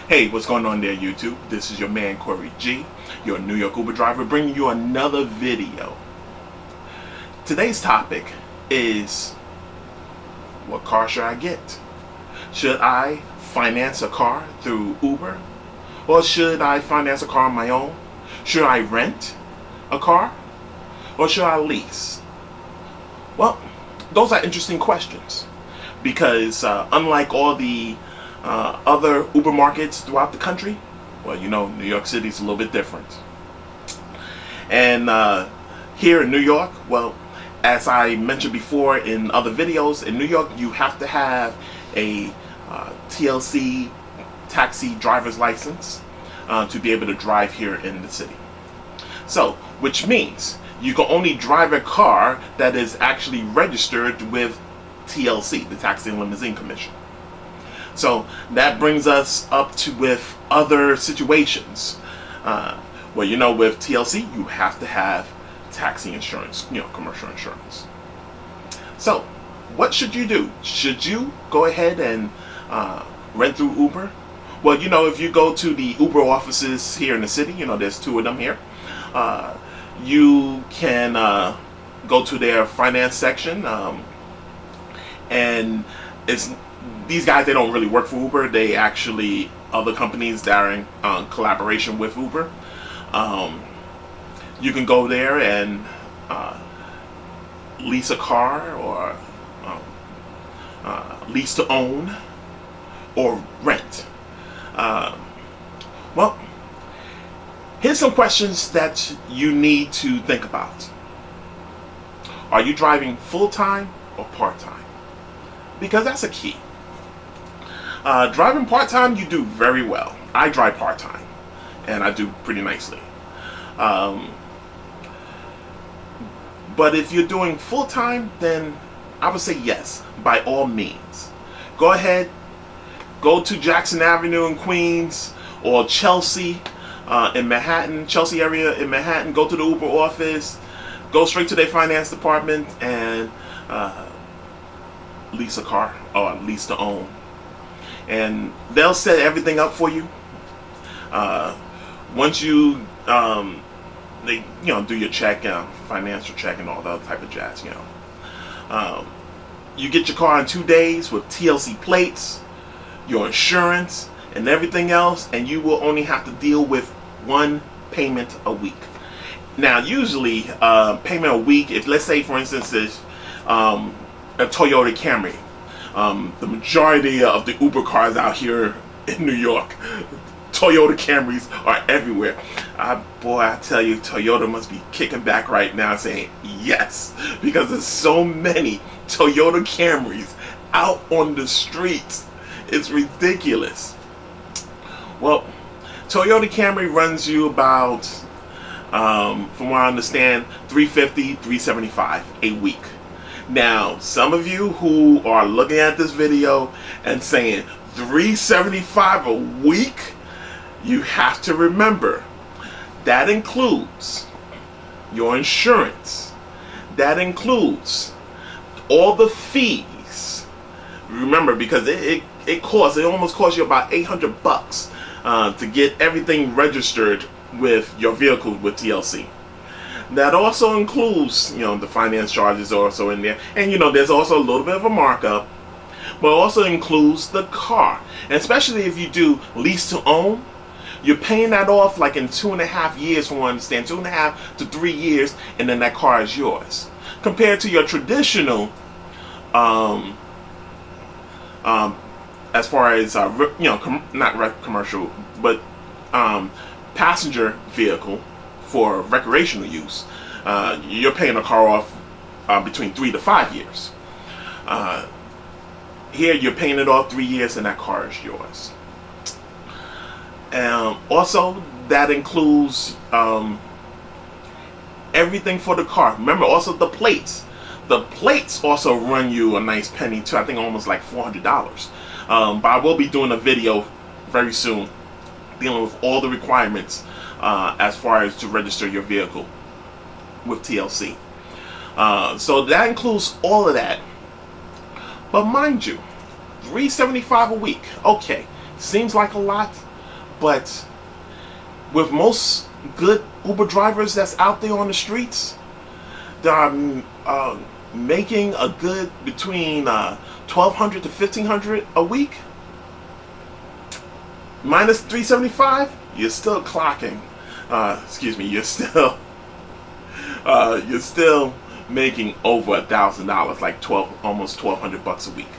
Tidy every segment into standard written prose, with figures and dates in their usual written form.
Hey, what's going on there, YouTube? This is your man Corey G, your New York Uber driver, bringing you another video. Today's topic is, what car should I get? Should I finance a car through Uber? Or should I finance a car on my own? Should I rent a car? Or should I lease? Well, those are interesting questions because unlike all the other Uber markets throughout the country, well, you know, New York City is a little bit different. And here in New York, well, as I mentioned before in other videos, in New York you have to have a TLC taxi driver's license to be able to drive here in the city. So, which means you can only drive a car that is actually registered with TLC, the Taxi and Limousine Commission. So that brings us up to with other situations. Well, you know, with TLC, you have to have taxi insurance, you know, commercial insurance. So what should you do? Should you go ahead and rent through Uber? Well, you know, if you go to the Uber offices here in the city, you know, there's 2 of them here. You can go to their finance section, and it's these guys, they don't really work for Uber. They actually other companies that are in collaboration with Uber. You can go there and lease a car, or lease to own, or rent. Well, here's some questions that you need to think about. Are you driving full-time or part-time? Because that's a key. Driving part-time, you do very well. I drive part-time, and I do pretty nicely. But if you're doing full-time, then I would say yes, by all means. Go ahead, go to Jackson Avenue in Queens, or Chelsea in Manhattan, Chelsea area in Manhattan. Go to the Uber office, go straight to their finance department, and lease a car, or lease to own. And they'll set everything up for you. Once you they do your check, financial check, and all that type of jazz. You get your car in 2 days with TLC plates, your insurance, and everything else, and you will only have to deal with 1 payment a week. Now, usually payment a week, if let's say for instance is a Toyota Camry. The majority of the Uber cars out here in New York, Toyota Camrys are everywhere. Boy, I tell you, Toyota must be kicking back right now saying yes, because there's so many Toyota Camrys out on the streets. It's ridiculous. Well, Toyota Camry runs you about, from what I understand, $350, $375 a week. Now, some of you who are looking at this video and saying $375 a week, you have to remember that includes your insurance. That includes all the fees. Remember, because it almost costs you about $800 to get everything registered with your vehicle with TLC. That also includes, the finance charges are also in there. And, there's also a little bit of a markup. But it also includes the car. And especially if you do lease to own, you're paying that off like in 2.5 years, from what I understand. 2.5 to 3 years, and then that car is yours. Compared to your traditional, as far as, not commercial, but passenger vehicle, for recreational use, you're paying a car off between 3 to 5 years. Here you're paying it off 3 years, and that car is yours. Also, that includes everything for the car. Remember, also the plates. The plates also run you a nice penny too. I think almost like $400. But I will be doing a video very soon dealing with all the requirements as far as to register your vehicle with TLC. So that includes all of that. But mind you, $375 a week. Okay, seems like a lot, But with most good Uber drivers that's out there on the streets, that are making a good between $1,200 to $1,500 a week, minus $375, you're still clocking. You're still making over $1,000, like almost $1,200 a week,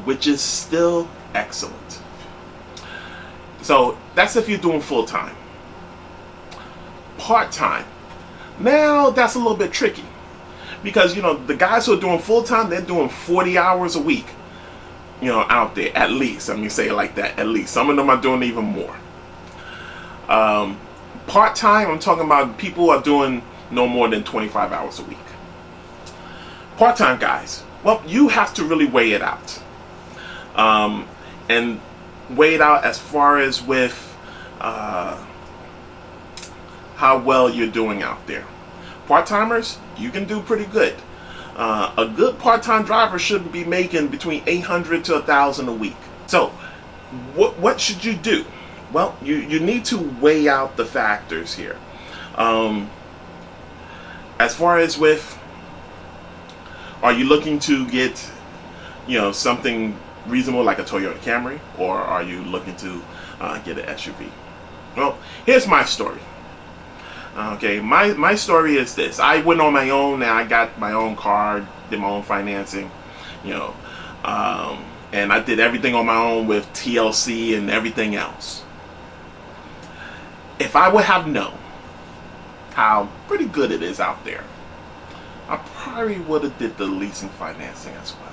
which is still excellent. So that's if you're doing full time. Part time, now that's a little bit tricky, because the guys who are doing full time, they're doing 40 hours a week, out there, at least. Let me say it like that, at least. Some of them are doing even more. Part time, I'm talking about people who are doing no more than 25 hours a week. Part time guys, well, you have to really weigh it out, and weigh it out as far as with how well you're doing out there. Part-timers, you can do pretty good. A good part-time driver should be making between $800 to $1,000 a week. So what should you do? Well, you need to weigh out the factors here. As far as with, are you looking to get something reasonable like a Toyota Camry, or are you looking to get an SUV? Well, here's my story. Okay, my story is this. I went on my own, and I got my own car, did my own financing, and I did everything on my own with TLC and everything else. If I would have known how pretty good it is out there, I probably would have did the leasing financing as well.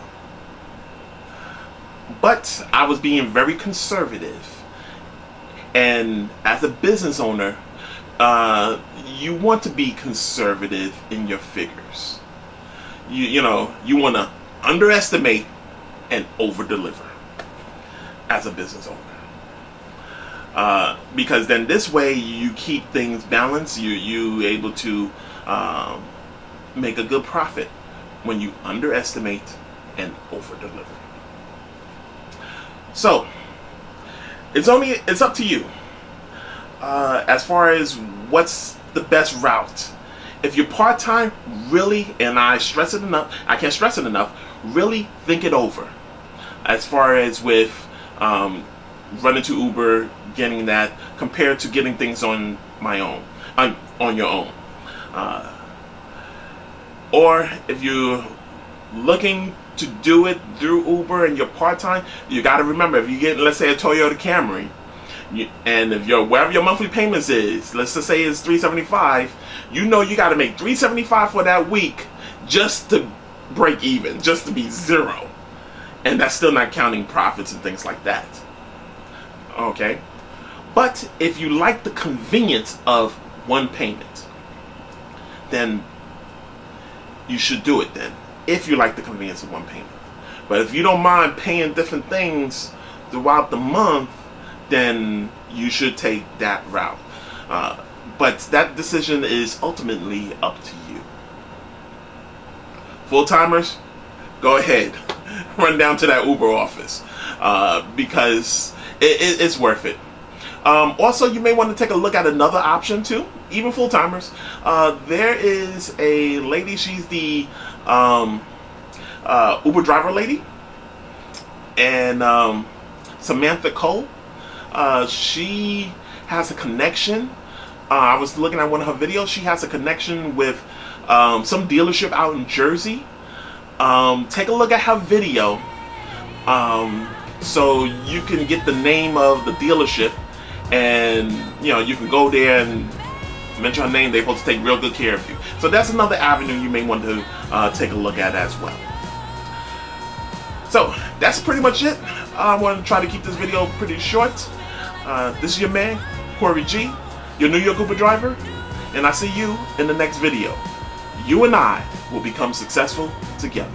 But I was being very conservative, and as a business owner, you want to be conservative in your figures. You want to underestimate and over deliver as a business owner, because then this way you keep things balanced. You able to make a good profit when you underestimate and over deliver. So it's up to you as far as what's the best route. If you're part-time, really, and I can't stress it enough, really think it over as far as with running to Uber, getting that, compared to getting things on your own. Or if you're looking to do it through Uber and you're part-time, you got to remember, if you get, let's say, a Toyota Camry, and if wherever your monthly payments is, let's just say it's $375, you got to make $375 for that week just to break even, just to be zero, and that's still not counting profits and things like that. Okay, but if you like the convenience of one payment, then you should do it then, if you like the convenience of one payment. But if you don't mind paying different things throughout the month, then you should take that route. But that decision is ultimately up to you. Full-timers, go ahead, run down to that Uber office, because it's worth it. Also, you may want to take a look at another option too, even full-timers. There is a lady, she's the Uber driver lady, and Samantha Cole. She has a connection. I was looking at one of her videos. She has a connection with some dealership out in Jersey. Take a look at her video, so you can get the name of the dealership, and you can go there and mention her name. They're supposed to take real good care of you. So that's another avenue you may want to take a look at as well. So that's pretty much it. I want to try to keep this video pretty short. This is your man, Corey G, your New York Uber driver, and I see you in the next video. You and I will become successful together.